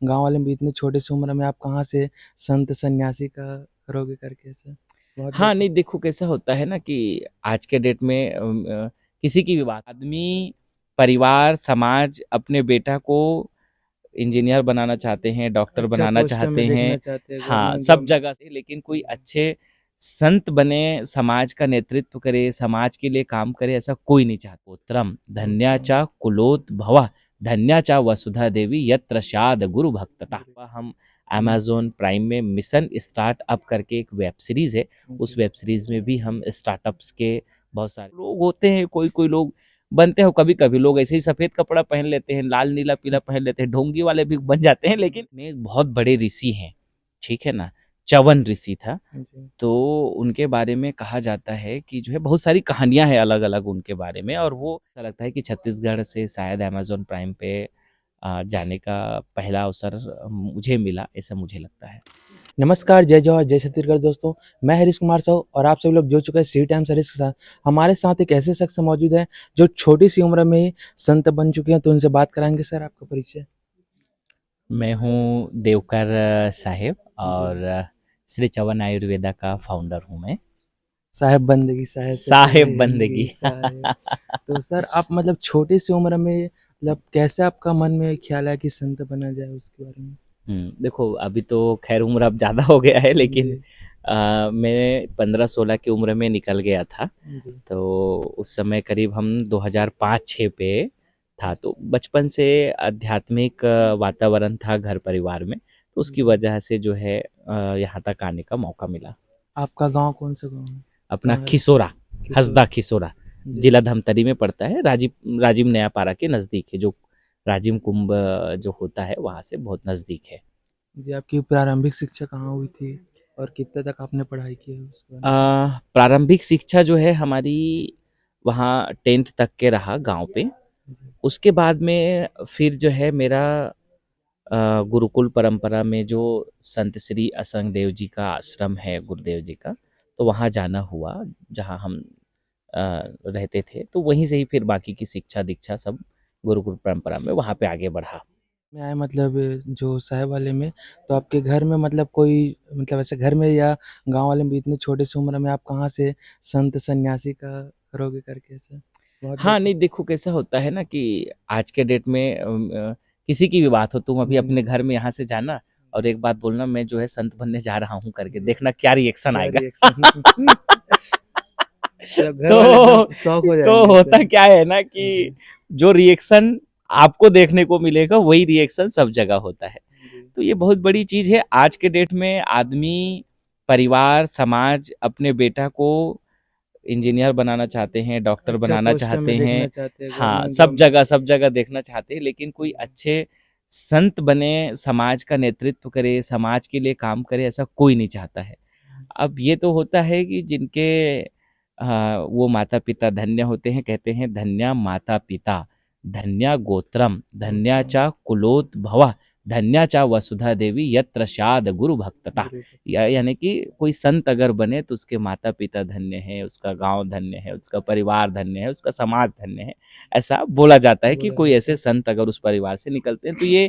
गाँव वाले भी इतने छोटे से उम्र में आप कहाँ से संत सन्यासी का करोगे करके ऐसा बहुत लोग हाँ, नहीं देखो कैसा होता है ना कि आज के डेट में किसी की भी बात आदमी, परिवार, समाज अपने बेटा को इंजीनियर बनाना चाहते हैं, डॉक्टर अच्छा बनाना पोस्ट चाहते में देखना हैं। चाहते हैं हाँ, गवर्नमेंट सब जॉब। जगह से, लेकिन कोई अच्छे संत बने, समाज का नेतृत्व करे, समाज के लिए काम करे, ऐसा कोई नहीं चाहता। पुत्रम धन्याचा कुलोत भवा, धन्याचा वसुधा देवी यत्र शाद गुरु भक्तता। हम अमेज़न प्राइम में मिशन स्टार्टअप करके एक वेब सीरीज़ है, उस वेब सीरीज़ में भी हम स्टार्टअप्स के बहुत सारे लोग होते हैं, कोई-कोई लोग बनते हो, कभी-कभी लोग ऐसे ही सफ़ेद कपड़ा पहन लेते हैं, लाल, नीला, पीला पहन लेते हैं, ढोंगी वाले भी बन जाते हैं, लेकिन में बहुत बड़े ऋषि हैं, ठीक है ना? च्यवन ऋषि था, जी। तो उनके बारे में कहा जाता है कि जो है बहुत सारी कहानियाँ हैं अलग-अलग उनके बारे में, और वो ऐसा लगता है कि छत्तीसगढ़ से शायद अमेज़न प्राइम पे जाने का पहला अवसर मुझे मिला, ऐसा मुझे लगता है। नमस्कार, जय जवाहर, जय छत्तीसगढ़ दोस्तों। मैं हरीश कुमार साहू और आप सभी लोग जुड़ चुके हैं सी टाइम्स हरीश के साथ। हमारे साथ एक ऐसे शख्स मौजूद हैं जो छोटी सी उम्र में ही संत बन चुके हैं, तो उनसे बात कराएँगे। सर आपका परिचय? मैं हूँ देवकर साहिब, जी। और श्री च्यवन आयुर्वेदा का फाउंडर हूँ मैं। साहेब बंदगी, साहेब से साहिब पहले बंदगी। साहेब। तो सर आप मतलब छोटी सी उम्र में मतलब कैसे आपका मन में ख्याल आया कि संत बना जाए उसके बारे में? देखो अभी तो ख़ैर उम्र अब ज़्यादा हो गया है, लेकिन जी, मैं 15-16 की उम्र में निकल गया था। जी, तो उस समय करीब हम 2005-6 पे था, तो बचपन से आध्यात्मिक वातावरण था घर परिवार में, तो उसकी जी। वजह से जो है यहाँ तक आने का मौका मिला। आपका गाँव कौन-सा गाँव है? अपना कहाँ रहते हैं? खिसोरा, हसदा किशोर। खिसोरा, जी, जिला धमतरी में पड़ता है, राजीव राजीव नयापारा के नज़दीक है, जो राजिम कुंभ जो होता है वहाँ से बहुत नज़दीक है। जी आपकी प्रारंभिक शिक्षा कहाँ हुई थी और कितने तक आपने पढ़ाई की है उसके बारे अ, में? प्रारंभिक शिक्षा जो है हमारी वहाँ 10th तक के रहा गाँव पे। जी, उसके बाद में फिर जो है मेरा गुरुकुल परंपरा में जो संत श्री असंग देव जी का आश्रम है, गुरुदेव जी का, तो वहाँ जाना हुआ, जहाँ हम रहते थे। तो वहीं से ही फिर बाकी की शिक्षा दीक्षा सब गुरुकुल परंपरा में वहाँ पे आगे बढ़ा। में आए मतलब जो साहे वाले में, तो आपके घर में मतलब कोई मतलब ऐसे घर में या गाँव वाले में भी इतने छोटे से उम्र में आप कहाँ से संत सन्यासी का करोगे करके ऐसा? बहुत लोग हाँ, नहीं देखो कैसा होता है ना कि आज के डेट में किसी की भी बात हो, तुम अभी जी, अपने घर में यहाँ से जाना और एक बात बोलना, मैं जो है संत बनने जा रहा हूँ करके, जी। देखना क्या रिएक्शन क्या आएगा। रिएक्शन? मतलब घर वाले तो शॉक हो तो जाएँगे होता इससे। क्या है ना कि जी, जो रिएक्शन आपको देखने को मिलेगा वही रिएक्शन सब जगह होता है। जी। तो ये बहुत बड़ी चीज़ है। आज के डेट में आदमी, परिवार, समाज अपने बेटा को इंजीनियर बनाना चाहते हैं, डॉक्टर अच्छा बनाना पोस्ट चाहते में हैं। देखना चाहते हैं हाँ, गवर्नमेंट जॉब में। सब जगह देखना चाहते हैं, लेकिन कोई जी, अच्छे संत बने, समाज का नेतृत्व करे, समाज के लिए काम करे, ऐसा कोई नहीं चाहता है। अब ये तो होता है कि जिनके वो माता-पिता धन्य होते हैं, कहते हैं धन्या माता-पिता, धन्या गोत्रम, धन्या च कुलोत भवा, धन्या च वसुधा देवी यत्र शाद गुरु भक्तता। गुरु या यानी कि कोई संत अगर बने तो उसके माता-पिता धन्य हैं, उसका गाँव धन्य है, उसका परिवार धन्य है, उसका समाज धन्य है। ऐसा बोला जाता है कि बोला कोई जाता ऐसे है। संत अगर उस परिवार से निकलते हैं, तो ये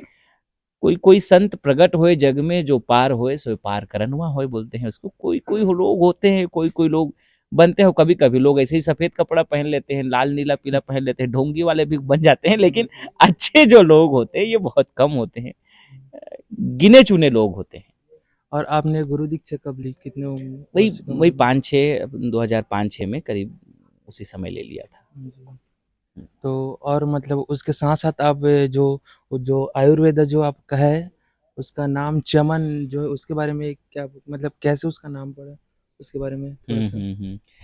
कोई कोई संत प्रकट होए जग में, जो पार होए सो पार करनुआ होए, बोलते हैं उसको। कोई कोई लोग होते हैं, कोई कोई लोग बनते हो, कभी कभी लोग ऐसे ही सफेद कपड़ा पहन लेते हैं, लाल नीला पीला पहन लेते हैं, ढोंगी वाले भी बन जाते हैं, लेकिन अच्छे जो लोग होते हैं ये बहुत कम होते हैं, गिने चुने लोग होते हैं। और आपने गुरु दीक्षा कब ली? कितने वही वर्ष की वही उम्र में? 5-6 2005-6 में करीब उसी समय ले लिया था। जी। तो और मतलब उसके साथ-साथ आप जो जो आयुर्वेद जो आपका है, उसका नाम चमन जो है उसके बारे में क्या मतलब कैसे उसका नाम पड़ा? उसके बारे में थोड़ा-सा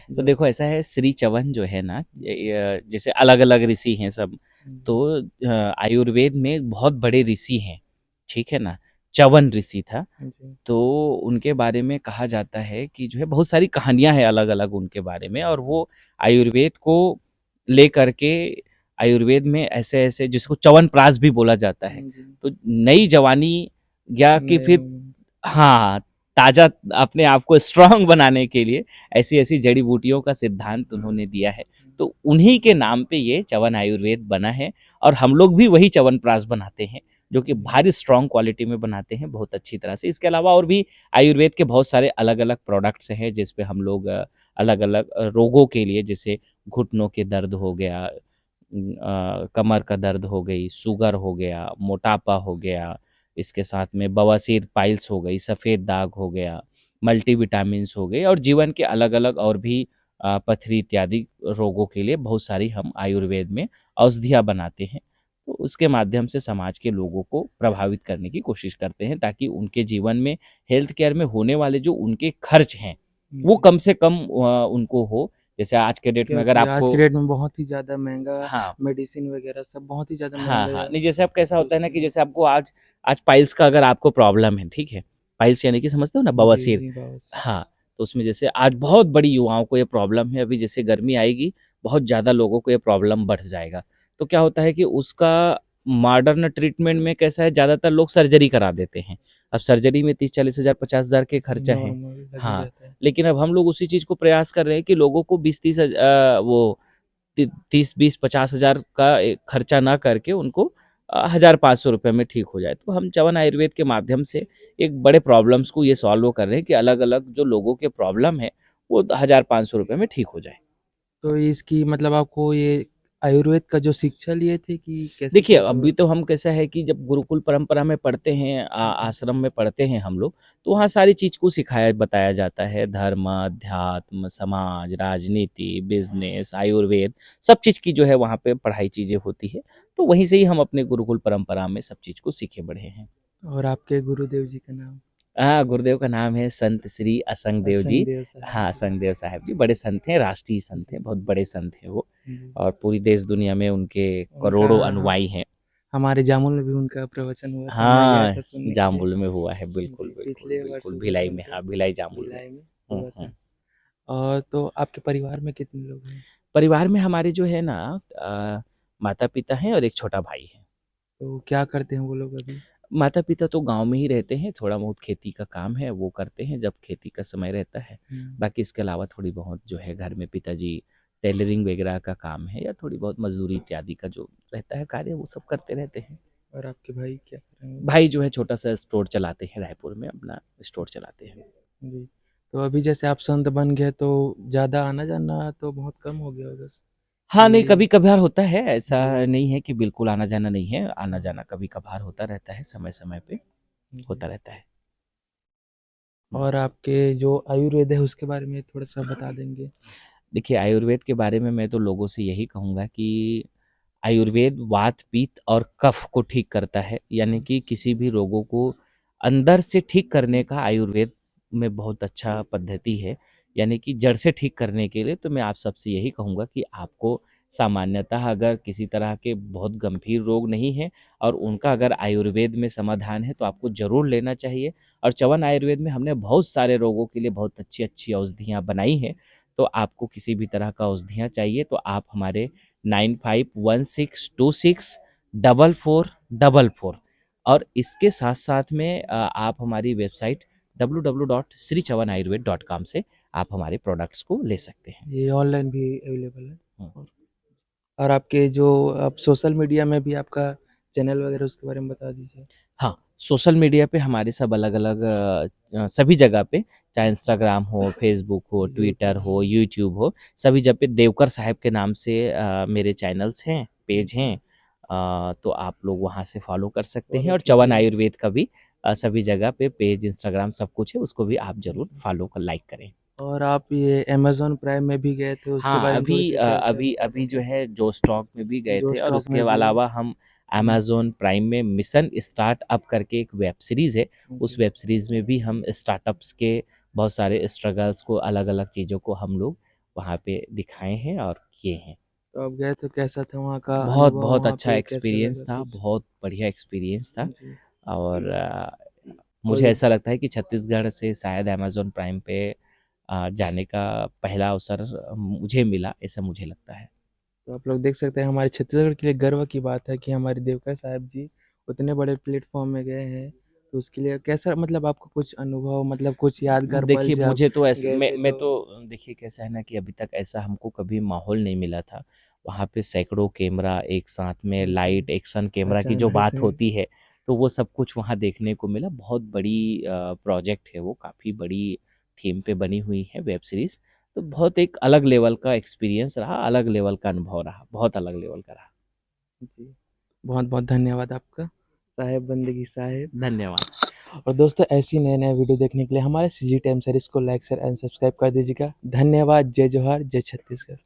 तो जो देखो ऐसा है, श्री च्यवन जो है ना, जैसे अलग अलग ऋषि हैं सब, तो आयुर्वेद में बहुत बड़े ऋषि हैं, ठीक है ना। च्यवन ऋषि था, जी, तो उनके बारे में कहा जाता है कि जो है बहुत सारी कहानियां हैं अलग अलग उनके बारे में, और वो आयुर्वेद को लेकर के, आयुर्वेद में ऐसे ऐसे जिसको च्यवनप्राश भी बोला जाता है, जी। तो नई जवानी या कि नए फिर, हाँ, ताज़ा अपने आप को स्ट्रांग बनाने के लिए ऐसी-ऐसी जड़ी-बूटियों का सिद्धांत उन्होंने दिया है। तो उन्हीं के नाम पे ये च्यवन आयुर्वेद बना है, और हम लोग भी वही च्यवनप्राश बनाते हैं। जो कि जी। भारी स्ट्रॉन्ग क्वालिटी में बनाते हैं बहुत अच्छी तरह से। इसके अलावा और भी आयुर्वेद के बहुत सारे अलग-अलग प्रोडक्ट्स हैं जिस पे हम लोग अलग-अलग रोगों के लिए, जैसे घुटनों के दर्द हो गया, कमर का दर्द हो गई, शुगर हो गया, मोटापा हो गया, इसके साथ में बवासीर, पाइल्स हो गई, सफ़ेद दाग हो गया, मल्टीविटामिन्स हो गए और जीवन के अलग-अलग और भी पथरी इत्यादि रोगों के लिए बहुत सारी हम आयुर्वेद में औषधियाँ बनाते हैं। तो उसके माध्यम से समाज के लोगों को प्रभावित करने की कोशिश करते हैं ताकि उनके जीवन में हेल्थ केयर में होने वाले जो उनके खर्च हैं, वो जी। कम से कम उनको हो। जैसे आज के डेट में अगर क्योंकि आज आपको, की डेट में बहुत ही ज़्यादा महँगा हाँ, मेडिसिन वग़ैरह सब बहुत ही ज़्यादा हाँ, हाँ। महँगा नहीं, जैसे अब कैसा होता है ना उसकी कि जैसे आपको आज आज पाइल्स का अगर आपको प्रॉब्लम है, ठीक है? पाइल्स यानी कि समझते हो ना, जी, बवासीर। जी, बवासीर। हाँ, तो उसमें जैसे आज बहुत बड़ी युवाओं को ये प्रॉब्लम है, अभी जैसे गर्मी आएगी, बहुत ज़्यादा लोगों को ये प्रॉब्लम बढ़ जाएगा। तो क्या होता है कि उसका मॉडर्न ट्रीटमेंट में कैसा है, ज़्यादातर लोग सर्जरी करा देते हैं। अब सर्जरी में 30-40 हज़ार, 50 हज़ार के खर्चा हैं। नॉर्मल लग ही हाँ, जाता है। लेकिन अब हम लोग उसी चीज़ को प्रयास कर रहे हैं कि लोगों को 20-30 वो 30-20-50 हज़ार का खर्चा ना करके उनको 1,000-500 रुपये में ठीक हो जाए। तो हम चवन आयुर्वेद के माध्यम से एक बड़े प्रॉब्लम्स को ये सॉल्व कर रहे हैं कि अलग-अलग जो लोगों के प्रॉब्लम है, वो 1,000-500 रुपये में ठीक हो जाए। तो इसकी मतलब आपको ये आयुर्वेद का जो शिक्षा लिए थे कि कैसे देखिए, क्या हुआ? अभी तो हम कैसा है कि जब गुरुकुल परंपरा में पढ़ते हैं, जी, आश्रम में पढ़ते हैं हम लोग, तो वहाँ सारी चीज़ को सिखाया बताया जाता है। धर्म, अध्यात्म, समाज, राजनीति, बिज़नेस, आयुर्वेद, सब चीज़ की जो है वहाँ पे पढ़ाई चीज़ें होती है। तो वहीं से ही हम अपने गुरुकुल परंपरा में सब चीज़ को सीखे बढ़े हैं। और आपके गुरुदेव जी का नाम? गुरुदेव का नाम है संत श्री असंग देव जी। असंग देव साहब हाँ, जी। असंग देव साहब जी बड़े संत हैं, राष्ट्रीय संत जी, हैं, बहुत बड़े संत हैं वो, जी। और पूरी देश दुनिया में उनके उनका करोड़ों अनुयायी हैं। हमारे जामुन में भी उनका प्रवचन हुआ था, मैं गया हाँ, था सुनने के लिए। जाम्बुल में हुआ है, बिल्कुल, जी, बिल्कुल, पिछले वर्ष बिल्कुल, हुआ था भिलाई में, उनका, हाँ, भिलाई जाम्बुल में। भिलाई में हुँ, हुआ हुँ। था। और तो आपके परिवार में कितने लोग हैं? परिवार में हमारे जो है ना, माता-पिता हैं और एक छोटा भाई है। तो क्या करते हैं वो लोग अभी? माता-पिता तो गाँव में ही रहते हैं, थोड़ा बहुत खेती का काम है, वो करते हैं जब खेती का समय रहता है। हुँ। बाकी इसके अलावा थोड़ी बहुत जो है घर में पिताजी टेलरिंग वगैरह का काम है या थोड़ी बहुत मज़दूरी इत्यादि का जो रहता है कार्य, वो सब करते रहते हैं। और आपके भाई क्या कर रहे हैं वो? भाई जो है छोटा-सा स्टोर चलाते हैं, रायपुर में अपना स्टोर चलाते हैं। जी। तो अभी जैसे आप संत बन गए तो ज़्यादा आना-जाना तो बहुत कम हो गया होगा हाँ, नहीं, कि कभी-कभार होता है, ऐसा जी, नहीं है कि बिल्कुल आना-जाना नहीं है, आना-जाना कभी-कभार होता रहता है, समय-समय पे जी। होता रहता है। हुँ। और आपके जो आयुर्वेद है उसके बारे में थोड़ा-सा बता देंगे? देखिए, आयुर्वेद के बारे में मैं तो लोगों से यही कहूँगा कि आयुर्वेद वात, पित्त और कफ को ठीक करता है, यानी कि किसी भी रोगों को अंदर से ठीक करने का आयुर्वेद में बहुत अच्छा पद्धति है। यानी कि जड़ से ठीक करने के लिए तो मैं आप सबसे यही कहूँगा कि आपको सामान्यतः अगर किसी तरह के बहुत गंभीर रोग नहीं हैं और उनका अगर आयुर्वेद में समाधान है तो आपको ज़रूर लेना चाहिए। और चवन आयुर्वेद में हमने बहुत सारे रोगों के लिए बहुत अच्छी-अच्छी औषधियाँ बनाई हैं। तो आपको किसी भी तरह का औषधियाँ चाहिए तो आप हमारे 9516264444 और इसके साथ-साथ में आप हमारी वेबसाइट www.srichavanayurved.com से आप हमारे प्रोडक्ट्स को ले सकते हैं। ये ऑनलाइन भी अवेलेबल है? हुँ। और आपके जो आप सोशल मीडिया में भी आपका चैनल वगैरह उसके बारे में बता दीजिए? हाँ, सोशल मीडिया पे हमारे सब अलग-अलग सभी जगह पे, चाहे इंस्टाग्राम हो, फ़ेसबुक हो, ट्विटर यूट्यूब हो, है। यूट्यूब हो, सभी जगह पे देवकर साहब के नाम से मेरे चैनल्स हैं, पेज हैं। तो आप लोग वहाँ से फ़ॉलो कर सकते हैं फॉलो और चवन कीजिए। आयुर्वेद का भी सभी जगह पे पेज, इंस्टाग्राम सब कुछ है, उसको भी आप ज़रूर जी। फ़ॉलो क लाइक करें। और आप ये अमेज़न प्राइम में भी गए थे, उसके हाँ, बारे में थोड़ी-सी चर्चा अभी जो है जो स्टॉक में भी गए जो थे और स्टॉक उसके में भी है। अलावा हम हुँ, अमेज़न प्राइम में मिशन स्टार्टअप करके एक वेब सीरीज़ है, उस जी। वेब सीरीज़ में भी हम स्टार्टअप्स के बहुत सारे स्ट्रगल्स को, अलग-अलग चीज़ों को हम लोग वहाँ पे दिखाए हैं और किए हैं। तो आप गए तो कैसा था वहाँ का बहुत, अनुभव, बहुत वहाँ अच्छा पे कैसा एक्सपीरियंस लगा था, कुछ? बहुत बढ़िया एक्सपीरियंस था जी। और मुझे कोई ऐसा लगता है कि छत्तीसगढ़ से शायद अमेज़न प्राइम पे जाने का पहला अवसर मुझे मिला, ऐसा मुझे लगता है। तो आप लोग देख सकते हैं हमारे छत्तीसगढ़ के लिए गर्व की बात है कि हमारे देवकर साहब जी उतने बड़े प्लेटफ़ॉर्म में गए हैं। तो उसके लिए कैसा मतलब आपको कुछ अनुभव मतलब कुछ यादगार पल देखिए, जब मुझे तो ऐसे गए थे मैं तो? तो देखिए कैसा है ना कि अभी तक ऐसा हमको कभी माहौल नहीं मिला था। वहाँ पे सैकड़ों कैमरा एक साथ में जी, लाइट, एक्शन कैमरा की अचानक जो बात से होती है, तो वो सब कुछ वहाँ देखने को मिला। बहुत बड़ी प्रोजेक्ट है वो, काफ़ी बड़ी थीम पे बनी हुई है वेब सीरीज़। तो बहुत एक अलग लेवल का एक्सपीरियंस रहा, अलग लेवल का अनुभव रहा, बहुत अलग लेवल का रहा। जी, बहुत-बहुत धन्यवाद आपका, साहेब बंदगी साहेब। धन्यवाद। और दोस्तों ऐसी नए-नए वीडियो देखने के लिए हमारे सीजी टाइम सीरीज़ को लाइक, शेयर एंड सब्सक्राइब कर दीजिएगा। धन्यवाद, जय जोहार, जय छत्तीसगढ़।